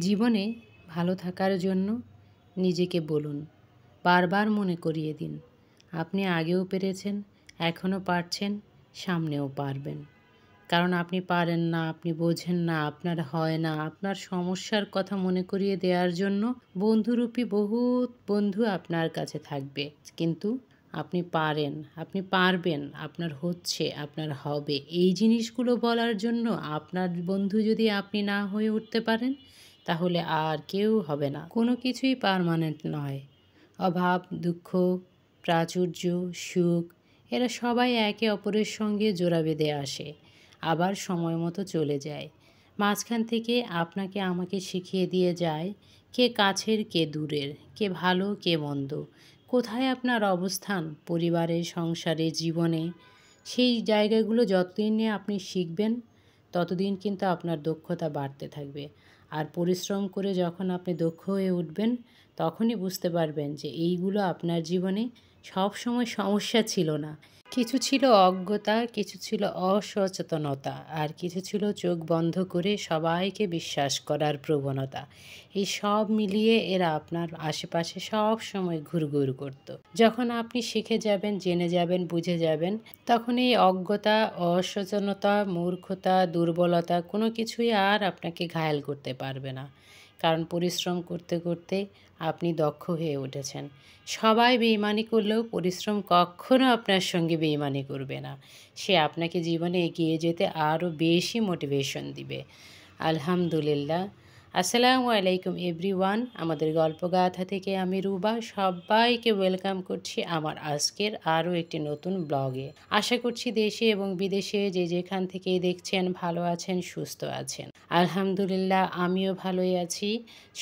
জীবনে ভালো থাকার জন্য নিজেকে বলুন, বারবার মনে করিয়ে দিন, আপনি আগেও পেরেছেন, এখনও পারছেন, সামনেও পারবেন। কারণ আপনি পারেন না, আপনি বোঝেন না, আপনার হয় না, আপনার সমস্যার কথা মনে করিয়ে দেওয়ার জন্য বন্ধুরূপী বহুত বন্ধু আপনার কাছে থাকবে। কিন্তু আপনি পারেন, আপনি পারবেন, আপনার হচ্ছে, আপনার হবে, এই জিনিসগুলো বলার জন্য আপনার বন্ধু যদি আপনি না হয়ে উঠতে পারেন, তাহলে আর কেউ হবে না। কোনো কিছুই পার্মানেন্ট নয়। অভাব, দুঃখ, প্রাচুর্য, সুখ, এরা সবাই একে অপরের সঙ্গে জোড়া বেঁধে আসে, আবার সময় মতো চলে যায়। মাঝখান থেকে আপনাকে আমাকে শিখিয়ে দিয়ে যায় কে কাছের কে দূরের, কে ভালো কে মন্দ, কোথায় আপনার অবস্থান পরিবারে, সংসারে, জীবনে। সেই জায়গাগুলো যতদিন নিয়ে আপনি শিখবেন, ততদিন কিন্তু আপনার দক্ষতা বাড়তে থাকবে। আর পরিশ্রম করে যখন আপনি দক্ষ হয়ে উঠবেন, তখনই বুঝতে পারবেন যে এইগুলো আপনার জীবনে সব সময় সমস্যা ছিল না। কিছু ছিল অজ্ঞতা, কিছু ছিল অসচেতনতা, আর কিছু ছিল চোখ বন্ধ করে সবাইকে বিশ্বাস করার প্রবণতা। এই সব মিলিয়ে এরা আপনার আশেপাশে সব সময় ঘুরঘুর করত। যখন আপনি শিখে যাবেন, জেনে যাবেন, বুঝে যাবেন, তখন এই অজ্ঞতা, অসচেতনতা, মূর্খতা, দুর্বলতা কোনো কিছুই আর আপনাকে ঘায়েল করতে পারবে না। কারণ পরিশ্রম করতে করতে আপনি দক্ষ হয়ে উঠেছেন। সবাই বেইমানি করলেও পরিশ্রম কখনো আপনার সঙ্গে বেইমানি করবে না। সে আপনাকে জীবনে এগিয়ে যেতে আরও বেশি মোটিভেশন দিবে। আলহামদুলিল্লাহ। আসসালামু আলাইকুম এভরিওয়ান। আমাদের গল্পগাথা থেকে আমি রুবা সবাইকে ওয়েলকাম করছি আমার আজকের আরও একটি নতুন ব্লগে। আশা করছি দেশে এবং বিদেশে যে যেখান থেকেই দেখছেন ভালো আছেন, সুস্থ আছেন। আলহামদুলিল্লাহ, আমিও ভালোই আছি।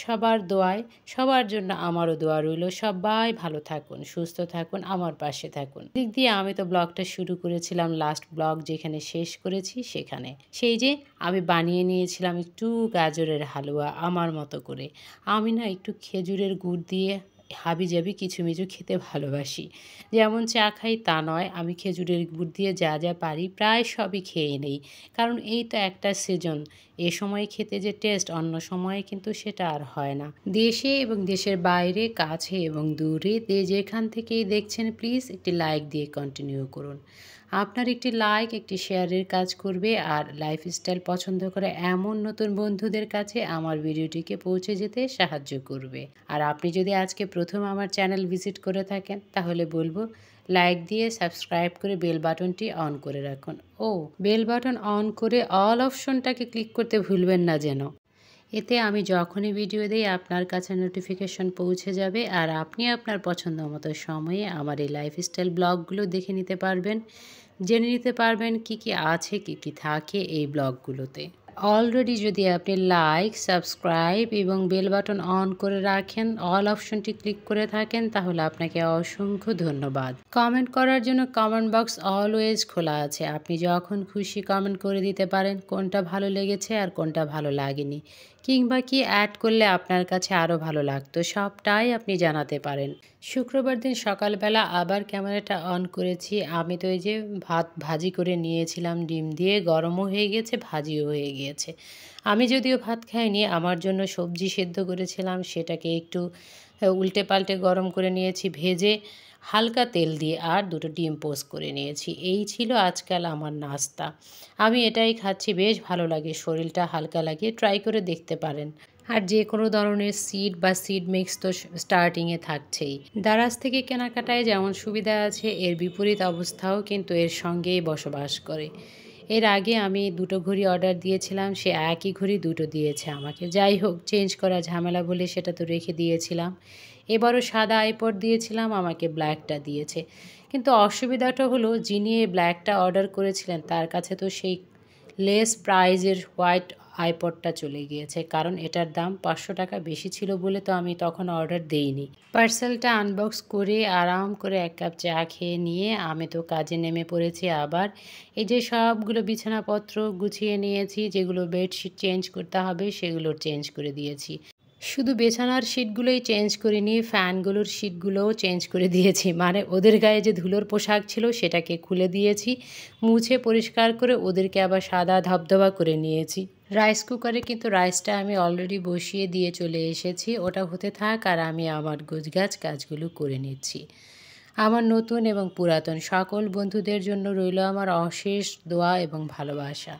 সবার দোয়ায়, সবার জন্য আমারও দোয়া রইল। সবাই ভালো থাকুন, সুস্থ থাকুন, আমার পাশে থাকুন। দিক দিয়ে আমি তো ব্লগটা শুরু করেছিলাম লাস্ট ব্লগ যেখানে শেষ করেছি সেখানে। সেই যে আমি বানিয়ে নিয়েছিলাম একটু গাজরের হালুয়া আমার মতো করে। আমি না একটু খেজুরের গুড় দিয়ে হাবিজাবি কিছুমিছু খেতে ভালোবাসি। যেমন চা খাই তা নয়, আমি খেজুরের গুড় দিয়ে যা যা পারি প্রায় সবই খেয়ে নেই। কারণ এই তো একটা সিজন, এ সময় খেতে যে টেস্ট অন্য সময়ে কিন্তু সেটা আর হয় না। দেশে এবং দেশের বাইরে, কাছে এবং দূরে যেখান থেকেই দেখছেন প্লিজ একটি লাইক দিয়ে কন্টিনিউ করুন। আপনার একটি লাইক একটি শেয়ারের কাজ করবে, আর লাইফস্টাইল পছন্দ করে এমন নতুন বন্ধুদের কাছে আমার ভিডিওটিকে পৌঁছে যেতে সাহায্য করবে। আর আপনি যদি আজকে প্রথম আমার চ্যানেল ভিজিট করে থাকেন, তাহলে বলবো লাইক দিয়ে সাবস্ক্রাইব করে বেল বাটনটি অন করে রাখুন। ও বেল বাটন অন করে অল অপশনটাকে ক্লিক করতে ভুলবেন না যেন। এতে আমি যখনই ভিডিও দিই আপনার কাছে নোটিফিকেশন পৌঁছে যাবে, আর আপনি আপনার পছন্দ মতো সময়ে আমার এই লাইফস্টাইল ব্লগগুলো দেখে নিতে পারবেন, জেনে নিতে পারবেন কি কি আছে, কি কি থাকে এই ব্লগগুলোতে। অলরেডি যদি আপনি লাইক, সাবস্ক্রাইব এবং বেল বাটন অন করে রাখেন, অল অপশনটি ক্লিক করে থাকেন, তাহলে আপনাকে অসংখ্য ধন্যবাদ। কমেন্ট করার জন্য কমেন্ট বক্স অলওয়েজ খোলা আছে। আপনি যখন খুশি কমেন্ট করে দিতে পারেন কোনটা ভালো লেগেছে আর কোনটা ভালো লাগেনি, কিংবা কি অ্যাড করলে আপনার কাছে আরও ভালো লাগতো, সবটাই আপনি জানাতে পারেন। শুক্রবার দিন সকালবেলা আবার ক্যামেরাটা অন করেছি। আমি তো এই যে ভাত ভাজি করে নিয়েছিলাম ডিম দিয়ে, গরমও হয়ে গেছে, ভাজিও হয়ে গিয়েছে। আমি যদিও ভাত খাইনি, আমার জন্য সবজি সেদ্ধ করেছিলাম, সেটাকে একটু উল্টে পাল্টে গরম করে নিয়েছি ভেজে, হালকা তেল দিয়ে, আর দুটো ডিম পোস্ট করে নিয়েছি। এই ছিল আজকাল আমার নাস্তা। আমি এটাই খাচ্ছি, বেশ ভালো লাগে, শরীরটা হালকা লাগে, ট্রাই করে দেখতে পারেন। আর যে কোনো ধরনের সিড বা সিড মিক্স তো স্টার্টিংয়ে থাকছেই। দারাজ থেকে কেনাকাটায় যেমন সুবিধা আছে, এর বিপরীত অবস্থাও কিন্তু এর সঙ্গেই বসবাস করে। এর আগে আমি দুটো ঘড়ি অর্ডার দিয়েছিলাম, সে একই ঘড়ি দুটো দিয়েছে আমাকে। যাই হোক, চেঞ্জ করা ঝামেলা বলে সেটা তো রেখে দিয়েছিলাম। এবারও সাদা আইপড দিয়েছিলাম, আমাকে ব্ল্যাকটা দিয়েছে। কিন্তু অসুবিধাটা হলো, যিনি এই ব্ল্যাকটা অর্ডার করেছিলেন তার কাছে তো সেই লেস প্রাইজের হোয়াইট আইপডটা চলে গিয়েছে, কারণ এটার দাম 500 টাকা বেশি ছিল বলে তো আমি তখন অর্ডার দেইনি। পার্সেলটা আনবক্স করে আরাম করে এক কাপ চা খেয়ে নিয়ে আমি তো কাজে নেমে পড়েছি। আবার এই যে সবগুলো বিছানাপত্র গুছিয়ে নিয়েছি, যেগুলো বেডশিট চেঞ্জ করতে হবে সেগুলো চেঞ্জ করে দিয়েছি। শুধু বিছানার শিটগুলোই চেঞ্জ করিনি, ফ্যানগুলোর শিটগুলোও চেঞ্জ করে দিয়েছি। মানে ওদের গায়ে যে ধুলোর পোশাক ছিল সেটাকে খুলে দিয়েছি, মুছে পরিষ্কার করে ওদেরকে আবার সাদা ধবধবা করে নিয়েছি। রাইস কুকারে কিন্তু রাইসটা আমি অলরেডি বসিয়ে দিয়ে চলে এসেছি। ওটা হতে থাক আর আমি আমার গোছগাছ কাজগুলো করে নিচ্ছি। আমার নতুন এবং পুরাতন সকল বন্ধুদের জন্য রইল আমার অশেষ দোয়া এবং ভালোবাসা।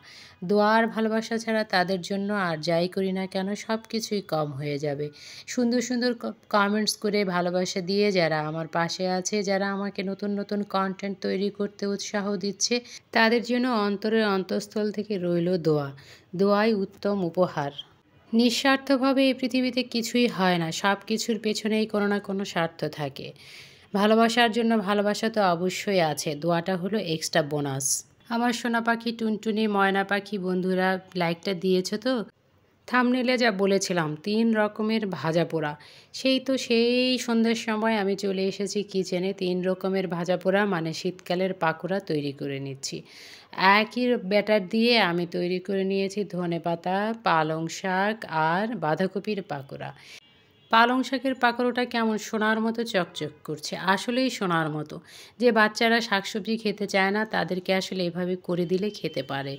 দোয়া আর ভালোবাসা ছাড়া তাদের জন্য আর যাই করি না কেন সব কিছুই কম হয়ে যাবে। সুন্দর সুন্দর কমেন্টস করে ভালোবাসা দিয়ে যারা আমার পাশে আছে, যারা আমাকে নতুন নতুন কন্টেন্ট তৈরি করতে উৎসাহ দিচ্ছে, তাদের জন্য অন্তরের অন্তঃস্থল থেকে রইল দোয়া। দোয়াই উত্তম উপহার। নিঃস্বার্থভাবে এই পৃথিবীতে কিছুই হয় না, সব কিছুর পেছনেই কোনো না কোনো স্বার্থ থাকে। ভালোবাসার জন্য ভালোবাসা তো অবশ্যই আছে, দোয়াটা হলো এক্সট্রা বোনাস। আমার সোনা পাখি, টুনটুনি, ময়না পাখি বন্ধুরা লাইকটা দিয়েছো তো? থাম্বনেইলে যা বলেছিলাম ৩ রকমের ভাজা পোড়া, সেই সন্ধ্যার সময় আমি চলে এসেছি কিচেনে। ৩ রকমের ভাজা পোড়া মানে শীতকালের পাকোড়া তৈরি করে নিচ্ছি। একই ব্যাটার দিয়ে আমি তৈরি করে নিয়েছি ধনেপাতা, পালং শাক আর বাঁধাকপির পাকোড়া। পালং শাকের পাকোড়াটা কেমন সোনার মতো চকচক করছে, আসলেই সোনার মতো। যে বাচ্চারা শাকসবজি খেতে চায় না তাদেরকে আসলে এভাবে করে দিলে খেতে পারে।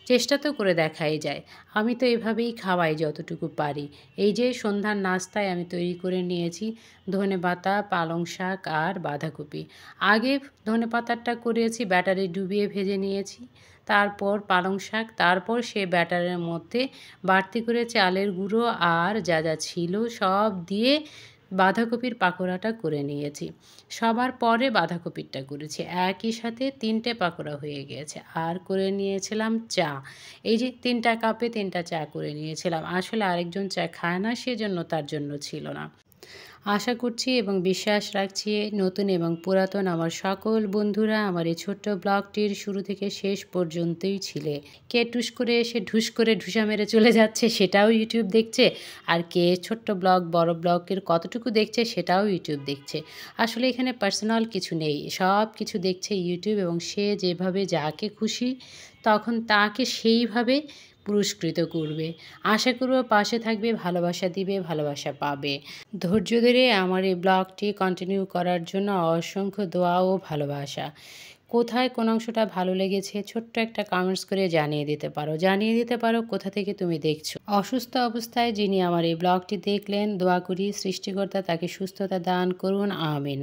চেষ্টা তো করে দেখাই যায়। আমি তো এভাবেই খাওয়াই যতটুকু পারি। এই যে সন্ধ্যার নাস্তায় আমি তৈরি করে নিয়েছি ধনেপাতা, পালং শাক আর বাঁধাকপি। আগে ধনেপাতাটা করেছি ব্যাটারে ডুবিয়ে ভেজে নিয়েছি। তারপর পালং শাক, তারপর সে ব্যাটারের মধ্যে বাড়তি করে চালের গুঁড়ো আর যা যা ছিল সব দিয়ে বাঁধাকপির পাকোড়াটা করে নিয়েছি। সবার পরে বাঁধাকপিরটা করেছি। একই সাথে ৩টে পাকোড়া হয়ে গিয়েছে। আর করে নিয়েছিলাম চা। এই যে ৩টা কাপে ৩টা চা করে নিয়েছিলাম। আসলে আরেকজন চা খায় না, সেজন্য তার জন্য ছিল না। আশা করছি এবং বিশ্বাস রাখছি নতুন এবং পুরাতন আমার সকল বন্ধুরা আমার এই ছোট্ট ব্লগটির শুরু থেকে শেষ পর্যন্তই ছিলে। কে টুস করে এসে ঢুস করে ঢুসা মেরে চলে যাচ্ছে সেটাও ইউটিউব দেখছে, আর কে ছোট্ট ব্লগ বড় ব্লগের কতটুকু দেখছে সেটাও ইউটিউব দেখছে। আসলে এখানে পার্সোনাল কিছু নেই, সব কিছু দেখছে ইউটিউব, এবং সে যেভাবে যাকে খুশি তখন তাকে সেইভাবে পুরস্কৃত করবে। আশা করব পাশে থাকবে, ভালোবাসা দিবে, ভালোবাসা পাবে। ধৈর্য ধরে আমার এই ব্লগটি কন্টিনিউ করার জন্য অসংখ্য দোয়া ও ভালোবাসা। কোথায় কোন অংশটা ভালো লেগেছে ছোট্ট একটা কমেন্টস করে জানিয়ে দিতে পারো কোথা থেকে তুমি দেখছো। অসুস্থ অবস্থায় যিনি আমার এই ব্লগটি দেখলেন, দোয়া করি সৃষ্টিকর্তা তাকে সুস্থতা দান করুন, আমিন।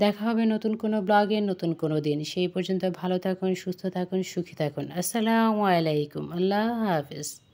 দেখা হবে নতুন কোনো ব্লগে নতুন কোনো দিন। সেই পর্যন্ত ভালো থাকুন, সুস্থ থাকুন, সুখী থাকুন। আসসালামু আলাইকুম, আল্লাহ হাফেজ।